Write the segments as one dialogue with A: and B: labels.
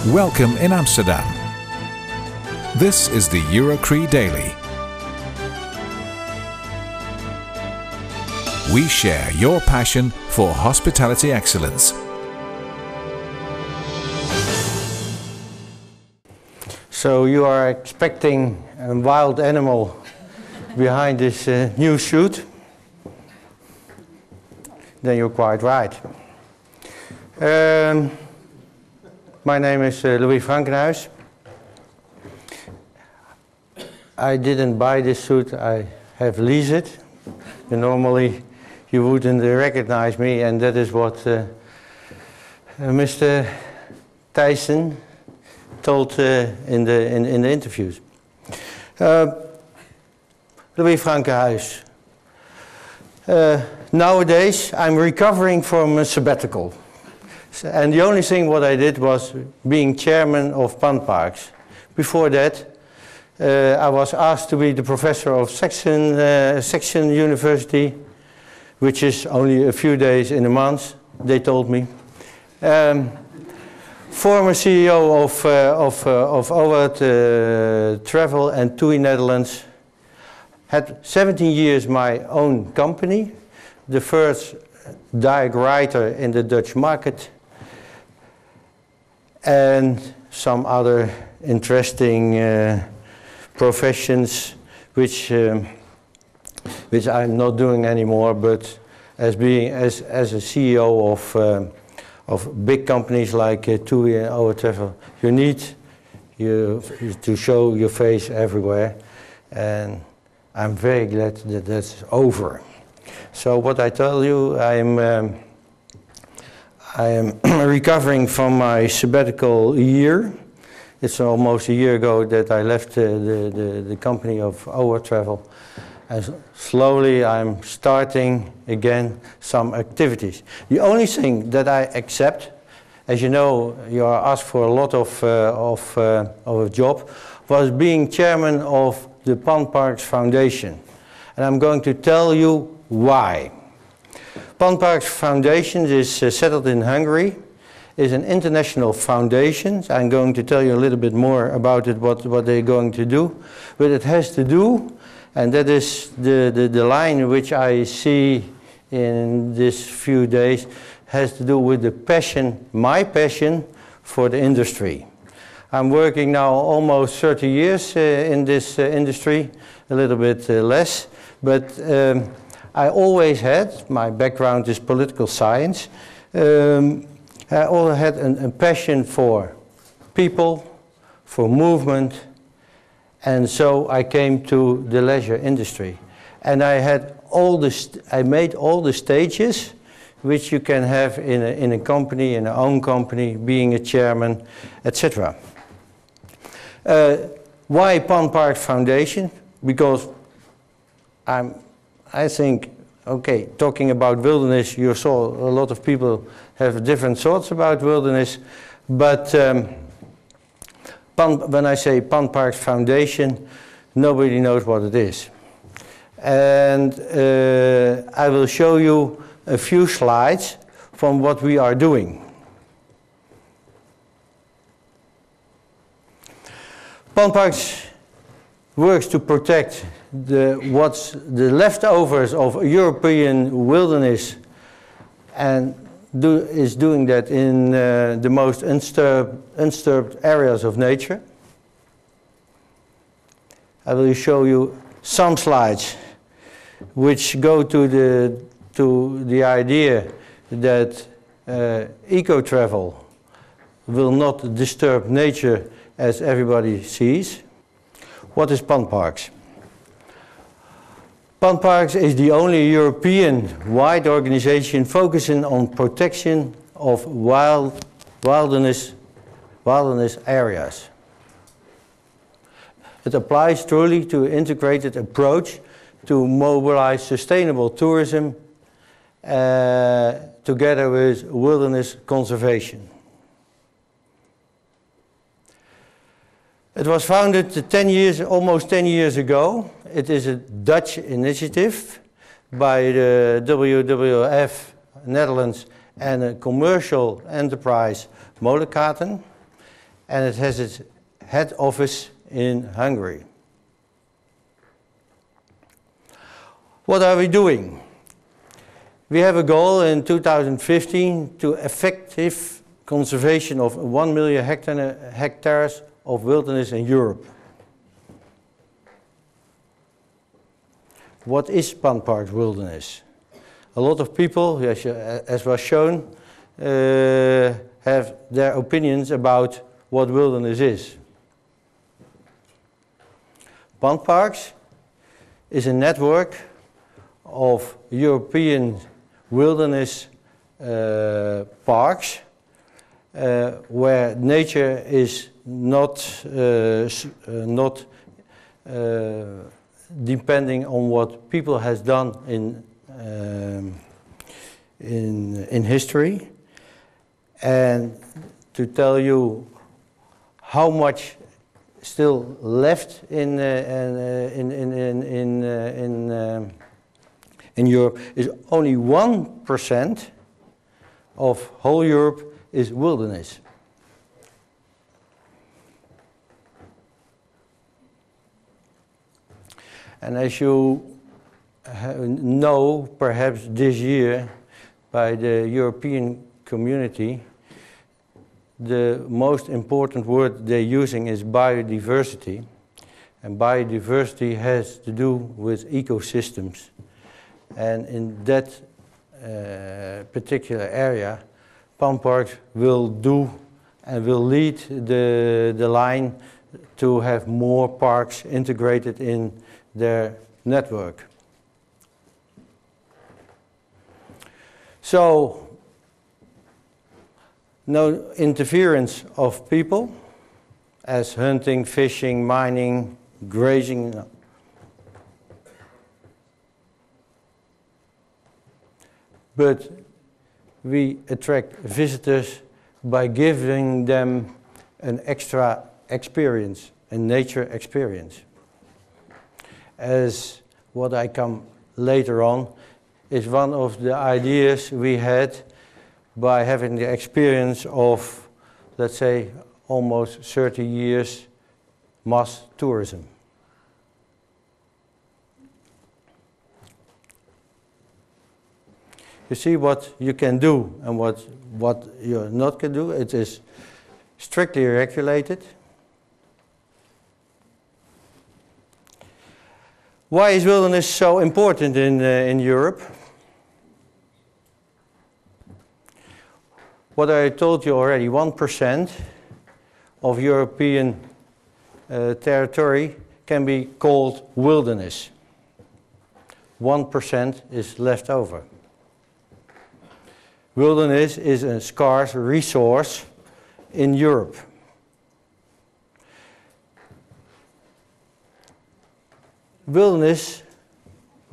A: Welcome in Amsterdam. This is the EuroCHRIE Daily. We share your passion for hospitality excellence.
B: So you are expecting a wild animal behind this new suit? Then you're quite right. My name is Louis Frankenhuis. I didn't buy this suit, I have leased it. And normally you wouldn't recognize me, and that is what Mr. Tyson told in the interviews. Louis Frankenhuis. Nowadays I'm recovering from a sabbatical. And the only thing what I did was being chairman of PanParks. Before that, I was asked to be the professor of Section University, which is only a few days in a month, they told me. Former CEO of EuroCHRIE and TUI Netherlands. Had 17 years my own company, the first diag writer in the Dutch market, and some other interesting professions which I'm not doing anymore, but as a CEO of big companies like TUI and EuroCHRIE, you need to show your face everywhere, and I'm very glad that that's over. So what I tell you, I am recovering from my sabbatical year. It's almost a year ago that I left the company of EuroCHRIE, and slowly I'm starting again some activities. The only thing that I accept, as you know, you are asked for a lot of a job, was being chairman of the PanParks Foundation. And I'm going to tell you why. PanParks Foundation is settled in Hungary, is an international foundation. I'm going to tell you a little bit more about it, what they're going to do. But it has to do, and that is the line which I see in these few days, has to do with the passion, my passion for the industry. I'm working now almost 30 years in this industry, a little bit less, but I always had, my background is political science, I always had a passion for people, for movement, and so I came to the leisure industry. And I made all the stages which you can have in a company, in your own company, being a chairman, etc. Why PanParks Foundation? Because I think, okay, talking about wilderness, you saw a lot of people have different thoughts about wilderness, but when I say PanParks Foundation, nobody knows what it is. And I will show you a few slides from what we are doing. PanParks works to protect the leftovers of European wilderness, and is doing that in the most undisturbed areas of nature. I will show you some slides which go to the idea that eco-travel will not disturb nature as everybody sees. What is PanParks? PanParks is the only European-wide organization focusing on protection of wilderness areas. It applies truly to an integrated approach to mobilize sustainable tourism together with wilderness conservation. It was founded almost 10 years ago. It is a Dutch initiative by the WWF Netherlands and a commercial enterprise, Molenkaten. and it has its head office in Hungary. What are we doing? We have a goal in 2015 to effective conservation of 1 million hectares of wilderness in Europe. What is PanParks wilderness? A lot of people, as was shown, have their opinions about what wilderness is. PanParks is a network of European wilderness parks where nature is not depending on what people has done in history. And to tell you how much still left in Europe is only 1% of whole Europe is wilderness. And as you know, perhaps this year, by the European community, the most important word they're using is biodiversity. And biodiversity has to do with ecosystems. And in that particular area, PanParks will do and will lead the line to have more parks integrated in their network. So, no interference of people as hunting, fishing, mining, grazing. But we attract visitors by giving them an extra experience, a nature experience. As what I come later on is one of the ideas we had by having the experience of, let's say, almost 30 years mass tourism. You see what you can do and what you not can do. It is strictly regulated. Why is wilderness so important in Europe? What I told you already, 1% of European territory can be called wilderness. 1% is left over. Wilderness is a scarce resource in Europe. Wilderness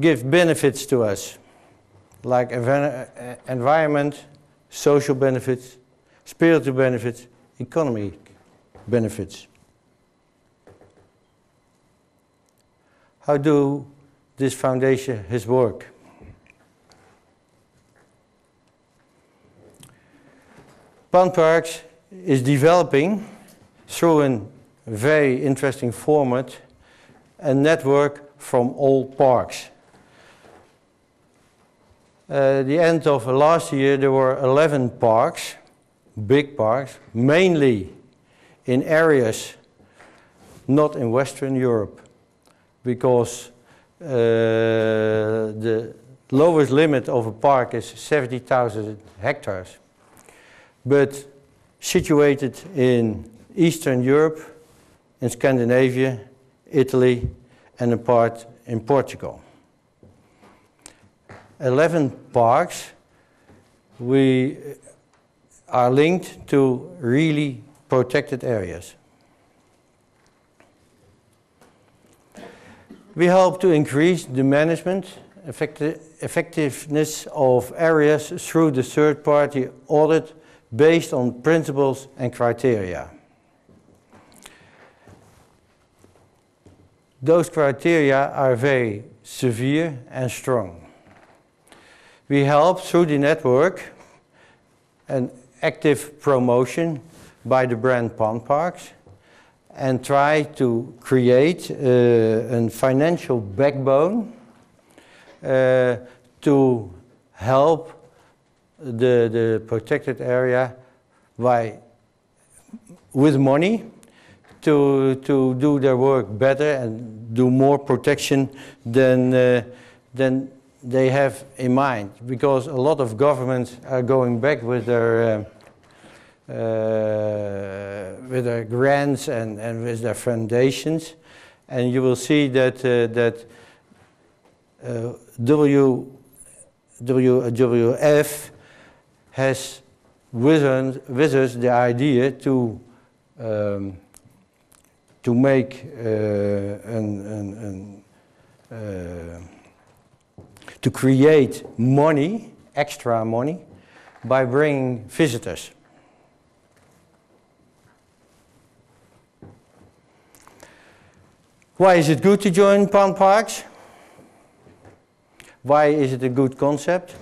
B: gives benefits to us, like environment, social benefits, spiritual benefits, economic benefits. How do this foundation has work? PanParks is developing, through a very interesting format, a network from all parks. At the end of last year, there were 11 parks, big parks, mainly in areas not in Western Europe, because the lowest limit of a park is 70,000 hectares. But situated in Eastern Europe, in Scandinavia, Italy, and a part in Portugal. 11 parks, we are linked to really protected areas. We hope to increase the management effectiveness of areas through the third-party audit based on principles and criteria. Those criteria are very severe and strong. We help through the network an active promotion by the brand PanParks and try to create a financial backbone to help the protected area with money to do their work better and do more protection than they have in mind, because a lot of governments are going back with their grants and with their foundations, and you will see that WWF has with us the idea to make to create money, extra money, by bringing visitors. Why is it good to join PanParks? Why is it a good concept?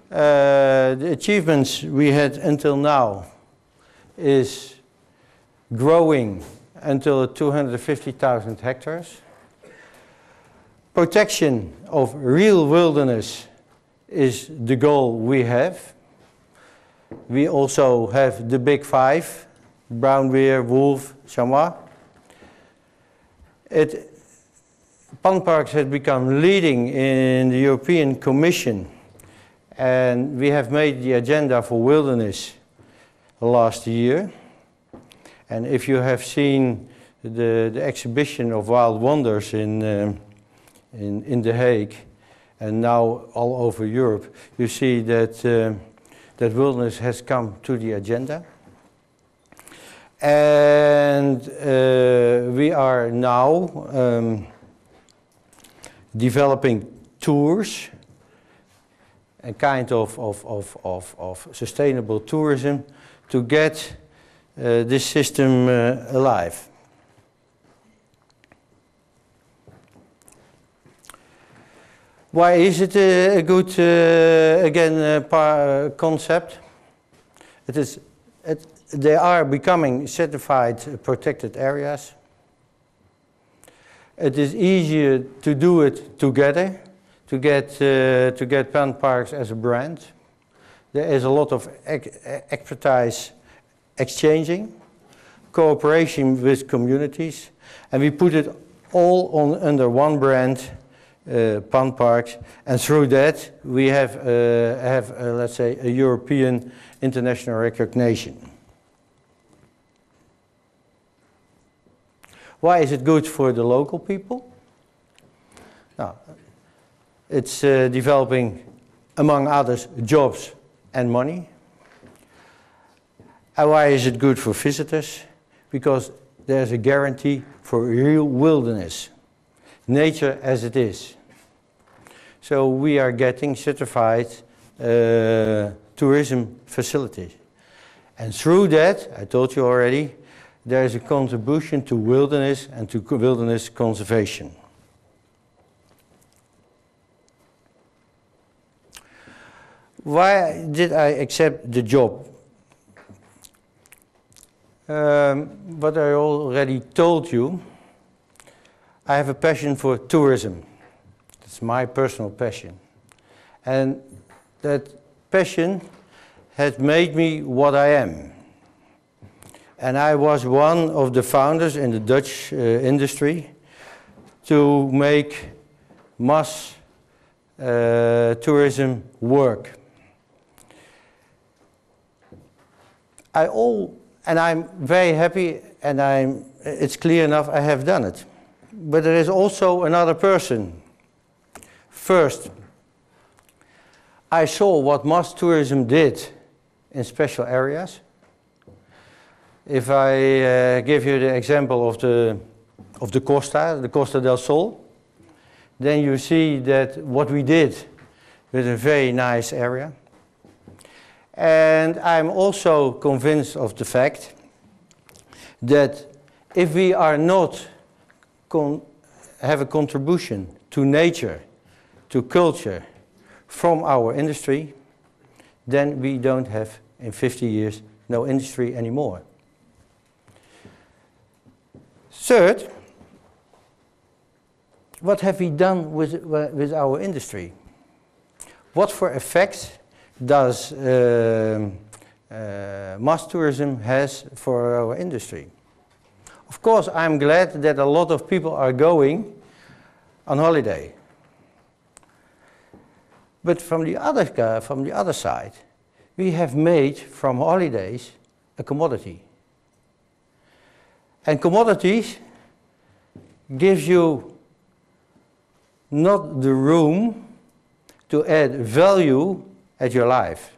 B: The achievements we had until now is growing until 250,000 hectares. Protection of real wilderness is the goal we have. We also have the big five: brown bear, wolf, chamois. PanParks has become leading in the European Commission, and we have made the agenda for wilderness last year. And if you have seen the exhibition of Wild Wonders in The Hague, and now all over Europe, you see that that wilderness has come to the agenda. And we are now developing tours, a kind of sustainable tourism, to get this system alive. Why is it a good, concept? They are becoming certified protected areas. It is easier to do it together, to get PanParks as a brand. There is a lot of expertise exchanging, cooperation with communities, and we put it all under one brand, PanParks, and through that we have let's say, a European international recognition. Why is it good for the local people? Now, it's developing, among others, jobs and money. And why is it good for visitors? Because there's a guarantee for real wilderness, nature as it is. So we are getting certified tourism facilities. And through that, I told you already, there is a contribution to wilderness and to wilderness conservation. Why did I accept the job? What I already told you, I have a passion for tourism. It's my personal passion. And that passion has made me what I am. And I was one of the founders in the Dutch industry to make mass tourism work. And I'm very happy, and it's clear enough I have done it. But there is also another person. First, I saw what mass tourism did in special areas. If I give you the example of the Costa del Sol, then you see that what we did with a very nice area. And I'm also convinced of the fact that if we are not have a contribution to nature, to culture from our industry, then we don't have in 50 years no industry anymore. Third, what have we done with our industry? What for effects does mass tourism has for our industry? Of course, I'm glad that a lot of people are going on holiday. But from the other side, we have made from holidays a commodity. And commodities gives you not the room to add value at your life.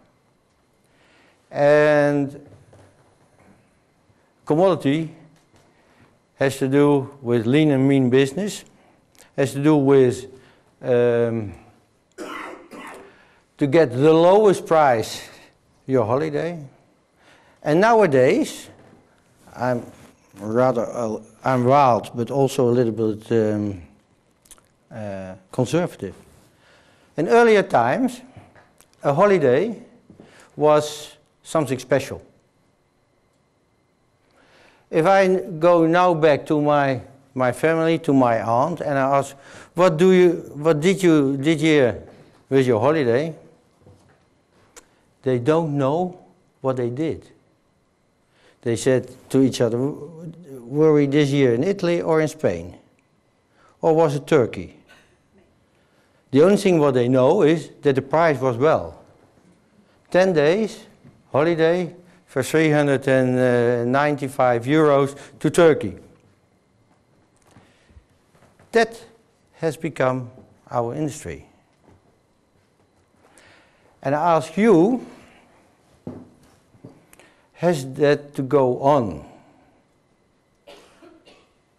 B: And commodity has to do with lean and mean business, has to do with to get the lowest price your holiday. And nowadays, I'm wild, but also a little bit conservative. In earlier times, a holiday was something special. If I go now back to my family, to my aunt, and I ask, what did you with your holiday? They don't know what they did. They said to each other, were we this year in Italy or in Spain? Or was it Turkey? The only thing what they know is that the price was well. 10 days, holiday, for 395 euros to Turkey. That has become our industry. And I ask you, has that to go on?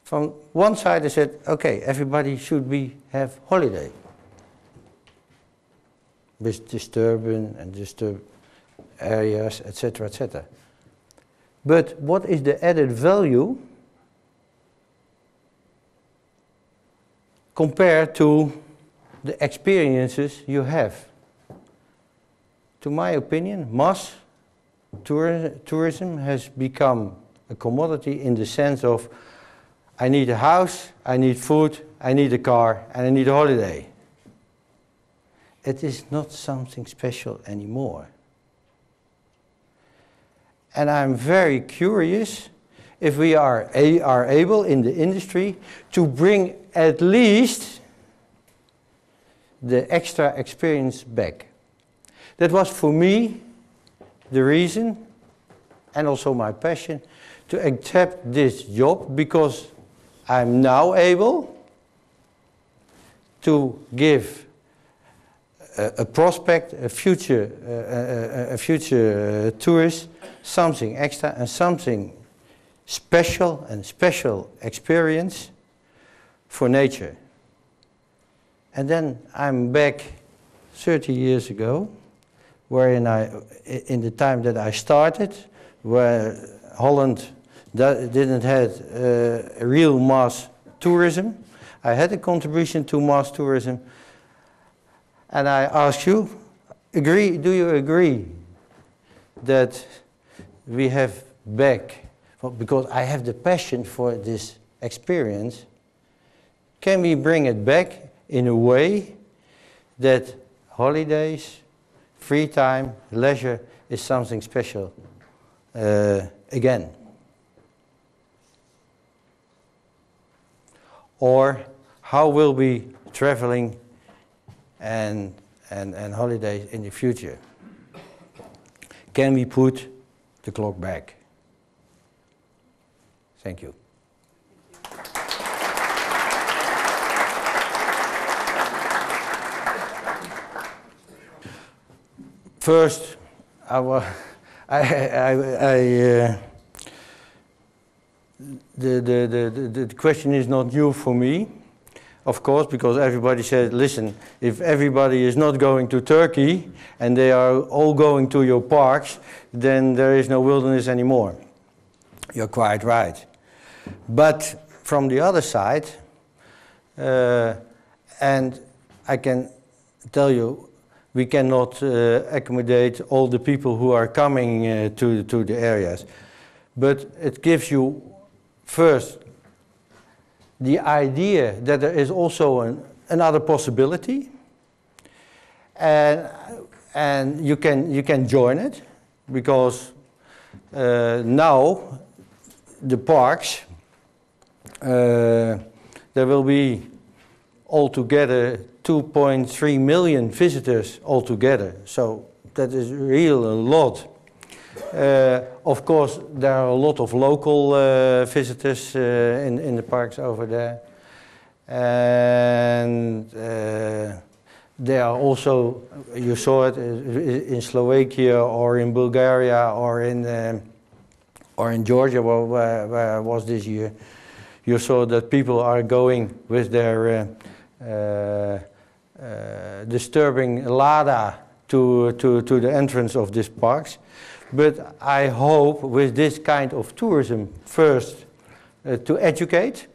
B: From one side I said, okay, everybody should have holiday. With disturbance and disturbed areas, etc., etc. But what is the added value compared to the experiences you have? To my opinion, mass tourism has become a commodity in the sense of I need a house, I need food, I need a car, and I need a holiday. It is not something special anymore. And I'm very curious if we are able in the industry to bring at least the extra experience back. That was for me the reason, and also my passion, to accept this job, because I'm now able to give a prospect, a future tourist, something extra and something special and special experience for nature. And then I'm back 30 years ago, wherein in the time that I started, where Holland didn't have real mass tourism. I had a contribution to mass tourism. And I ask you, do you agree that we have back, because I have the passion for this experience, can we bring it back in a way that holidays, free time, leisure is something special again? Or how will be traveling and holidays in the future? Can we put the clock back? Thank you. First, the question is not new for me, of course, because everybody said, listen, if everybody is not going to Turkey and they are all going to your parks, then there is no wilderness anymore. You're quite right. But from the other side, and I can tell you, we cannot accommodate all the people who are coming to the areas. But it gives you first the idea that there is also another possibility, and you can join it, because now the parks, there will be altogether 2.3 million visitors altogether, so that is really a lot. Of course, there are a lot of local visitors in the parks over there, and there are also, you saw it in Slovakia or in Bulgaria or in Georgia, where I was this year. You saw that people are going with their disturbing Lada to the entrance of these parks. But I hope with this kind of tourism, first to educate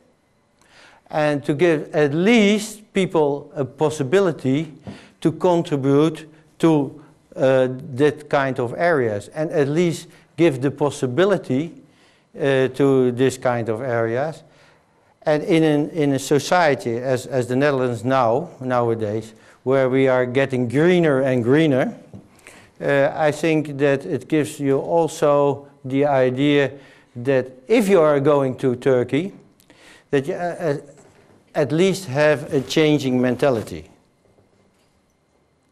B: and to give at least people a possibility to contribute to that kind of areas, and at least give the possibility to this kind of areas. And in a society as the Netherlands nowadays, where we are getting greener and greener, I think that it gives you also the idea that if you are going to Turkey, that you at least have a changing mentality.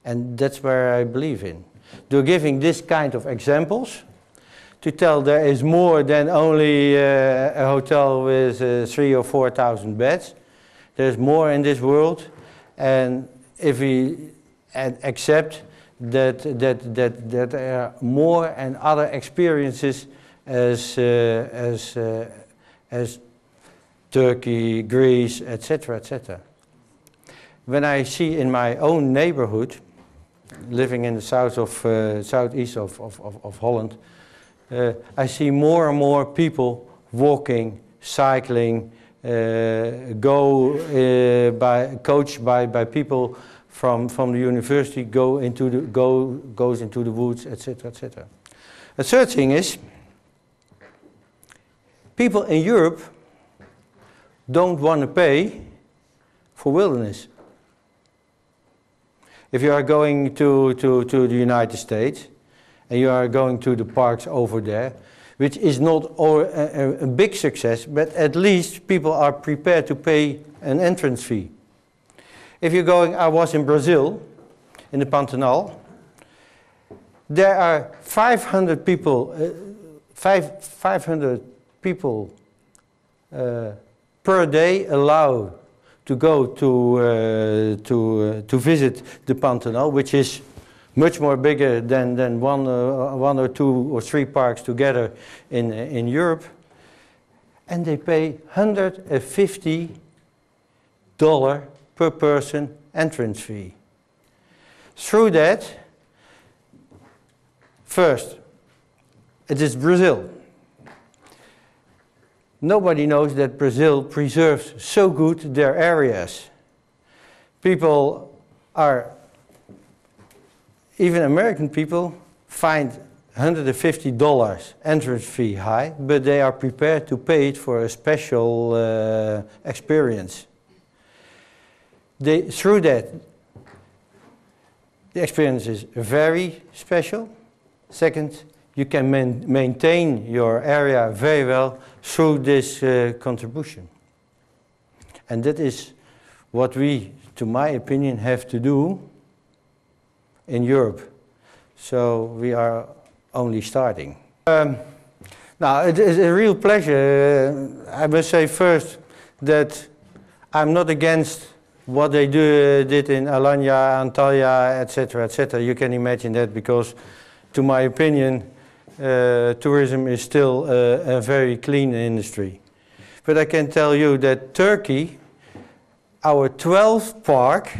B: And that's where I believe in. They're giving this kind of examples to tell there is more than only a hotel with 3,000 or 4,000 beds. There's more in this world, and if we accept that there are more and other experiences as Turkey, Greece, etc., etc. When I see in my own neighborhood, living in the southeast of Holland, I see more and more people walking, cycling, coached by people from the university, goes into the woods, etc., etc. The third thing is, people in Europe don't want to pay for wilderness. If you are going to the United States and you are going to the parks over there, which is not a big success, but at least people are prepared to pay an entrance fee. If you're going, I was in Brazil, in the Pantanal, there are 500 people, 500 people per day allowed to go to visit the Pantanal, which is much more bigger than one or two or three parks together in Europe, and they pay $150 per person entrance fee. Through that, first, it is Brazil. Nobody knows that Brazil preserves so good their areas. People are, even American people, find $150 entrance fee high, but they are prepared to pay it for a special experience. Through that, the experience is very special. Second, you can maintain your area very well through this contribution. And that is what we, to my opinion, have to do in Europe. So we are only starting. Now, it is a real pleasure. I must say first that I'm not against what they did in Alanya, Antalya, etc., etc. You can imagine that, because, to my opinion, tourism is still a very clean industry. But I can tell you that Turkey, our 12th park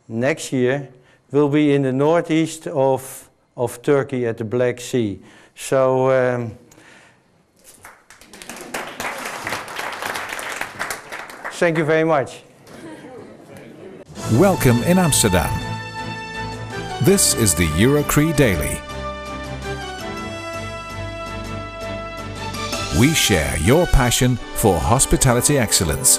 B: next year, will be in the northeast of Turkey at the Black Sea. So thank you very much.
A: Welcome in Amsterdam. This is the EuroCHRIE Daily. We share your passion for hospitality excellence.